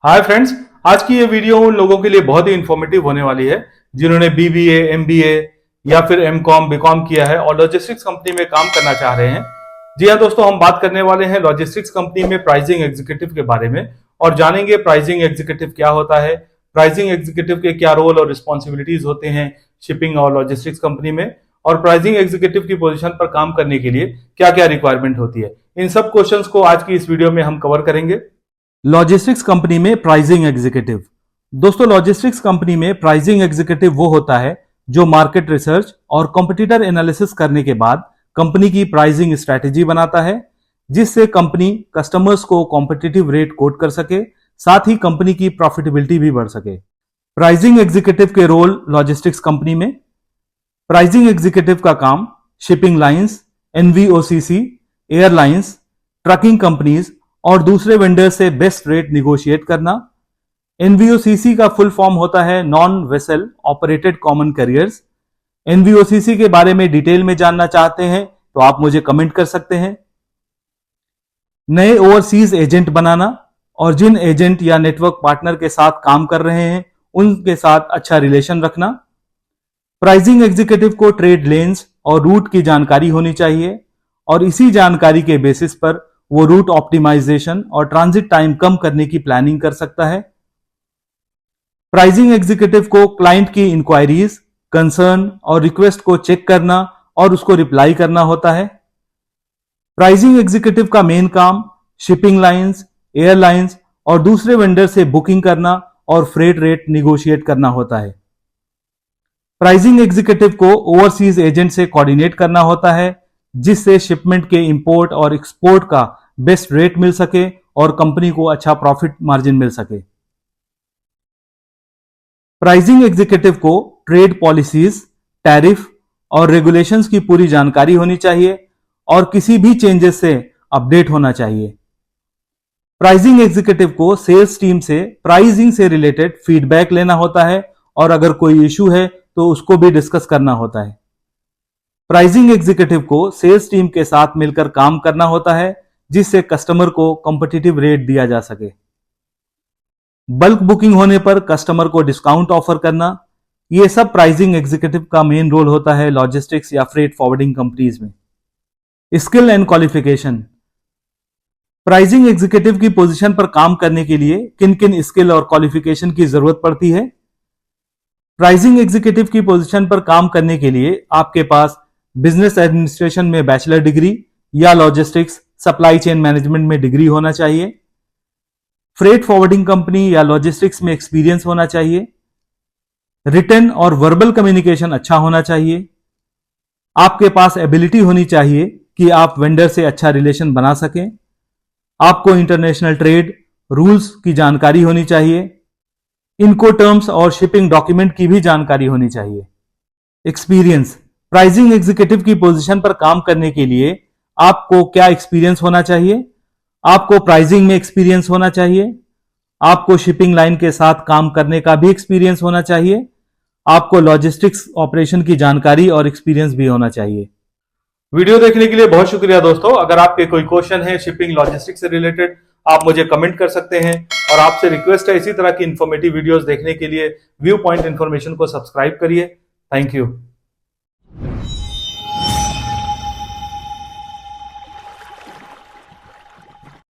Hi friends, आज की ये वीडियो उन लोगों के लिए बहुत ही इंफॉर्मेटिव होने वाली है जिन्होंने बीबीए, एमबीए या फिर एमकॉम, बीकॉम किया है और लॉजिस्टिक्स कंपनी में काम करना चाह रहे हैं। जी हाँ दोस्तों, हम बात करने वाले हैं लॉजिस्टिक्स कंपनी में प्राइसिंग एग्जीक्यूटिव के बारे में और जानेंगे प्राइसिंग एग्जीक्यूटिव क्या होता है, प्राइसिंग एग्जीक्यूटिव के क्या रोल और रिस्पॉन्सिबिलिटीज होते हैं शिपिंग और लॉजिस्टिक्स कंपनी में, और प्राइसिंग एग्जीक्यूटिव की पोजीशन पर काम करने के लिए क्या क्या रिक्वायरमेंट होती है। इन सब क्वेश्चंस को आज की इस वीडियो में हम कवर करेंगे। लॉजिस्टिक्स कंपनी में प्राइसिंग एग्जीक्यूटिव। दोस्तों, लॉजिस्टिक्स कंपनी में प्राइसिंग एग्जीक्यूटिव वो होता है जो मार्केट रिसर्च और कॉम्पिटिटर एनालिसिस करने के बाद कंपनी की प्राइसिंग स्ट्रेटेजी बनाता है, जिससे कंपनी कस्टमर्स को कॉम्पिटिटिव रेट कोट कर सके, साथ ही कंपनी की प्रॉफिटेबिलिटी भी बढ़ सके। प्राइसिंग एग्जीक्यूटिव के रोल लॉजिस्टिक्स कंपनी में। प्राइसिंग एग्जीक्यूटिव का काम shipping lines, NVOCC, airlines, trucking companies और दूसरे वेंडर से बेस्ट रेट निगोशिएट करना। एनवीओसीसी का फुल फॉर्म होता है non vessel operated common carriers. NVOCC के बारे में डिटेल में जानना चाहते हैं तो आप मुझे कमेंट कर सकते हैं। नए ओवरसीज एजेंट बनाना और जिन एजेंट या नेटवर्क पार्टनर के साथ काम कर रहे हैं उनके साथ अच्छा रिलेशन रखना। प्राइसिंग एग्जीक्यूटिव को ट्रेड लेन्स और रूट की जानकारी होनी चाहिए और इसी जानकारी के बेसिस पर वो रूट ऑप्टिमाइजेशन और ट्रांजिट टाइम कम करने की प्लानिंग कर सकता है। प्राइसिंग एग्जीक्यूटिव को क्लाइंट की इंक्वायरीज, कंसर्न और रिक्वेस्ट को चेक करना और उसको रिप्लाई करना होता है। प्राइसिंग एग्जीक्यूटिव का मेन काम शिपिंग लाइंस, एयरलाइंस और दूसरे वेंडर से बुकिंग करना और फ्रेट रेट निगोशिएट करना होता है। प्राइसिंग एग्जीक्यूटिव को ओवरसीज एजेंट से कोऑर्डिनेट करना होता है, जिससे शिपमेंट के इंपोर्ट और एक्सपोर्ट का बेस्ट रेट मिल सके और कंपनी को अच्छा प्रॉफिट मार्जिन मिल सके। प्राइसिंग एग्जीक्यूटिव को ट्रेड पॉलिसीज, टैरिफ और रेगुलेशंस की पूरी जानकारी होनी चाहिए और किसी भी चेंजेस से अपडेट होना चाहिए। प्राइसिंग एग्जीक्यूटिव को सेल्स टीम से प्राइसिंग से रिलेटेड फीडबैक लेना होता है और अगर कोई इशू है तो उसको भी डिस्कस करना होता है। प्राइसिंग एग्जीक्यूटिव को सेल्स टीम के साथ मिलकर काम करना होता है, जिससे कस्टमर को कॉम्पिटिटिव रेट दिया जा सके। बल्क बुकिंग होने पर कस्टमर को डिस्काउंट ऑफर करना, यह सब प्राइसिंग एग्जीक्यूटिव का मेन रोल होता है लॉजिस्टिक्स या फ्रेट फॉरवर्डिंग कंपनीज में। Skill and qualification. Pricing executive की पोजीशन पर काम करने के लिए किन किन स्किल और क्वालिफिकेशन की जरूरत पड़ती है। प्राइसिंग एग्जीक्यूटिव की पोजीशन पर काम करने के लिए आपके पास बिजनेस एडमिनिस्ट्रेशन में बैचलर डिग्री या लॉजिस्टिक्स सप्लाई चेन मैनेजमेंट में डिग्री होना चाहिए। फ्रेट फॉरवर्डिंग कंपनी या लॉजिस्टिक्स में एक्सपीरियंस होना चाहिए। रिटन और वर्बल कम्युनिकेशन अच्छा होना चाहिए। आपके पास एबिलिटी होनी चाहिए कि आप वेंडर से अच्छा रिलेशन बना सकें। आपको इंटरनेशनल ट्रेड रूल्स की जानकारी होनी चाहिए। इनको टर्म्स और शिपिंग डॉक्यूमेंट की भी जानकारी होनी चाहिए। एक्सपीरियंस। प्राइसिंग एग्जीक्यूटिव की पोजीशन पर काम करने के लिए आपको क्या एक्सपीरियंस होना चाहिए। आपको प्राइसिंग में एक्सपीरियंस होना चाहिए। आपको शिपिंग लाइन के साथ काम करने का भी एक्सपीरियंस होना चाहिए। आपको लॉजिस्टिक्स ऑपरेशन की जानकारी और एक्सपीरियंस भी होना चाहिए। वीडियो देखने के लिए बहुत शुक्रिया दोस्तों। अगर आपके कोई क्वेश्चन है शिपिंग लॉजिस्टिक्स से रिलेटेड, आप मुझे कमेंट कर सकते हैं और आपसे रिक्वेस्ट है इसी तरह की इंफॉर्मेटिव वीडियोस देखने के लिए व्यू पॉइंट इंफॉर्मेशन को सब्सक्राइब करिए। Thank you.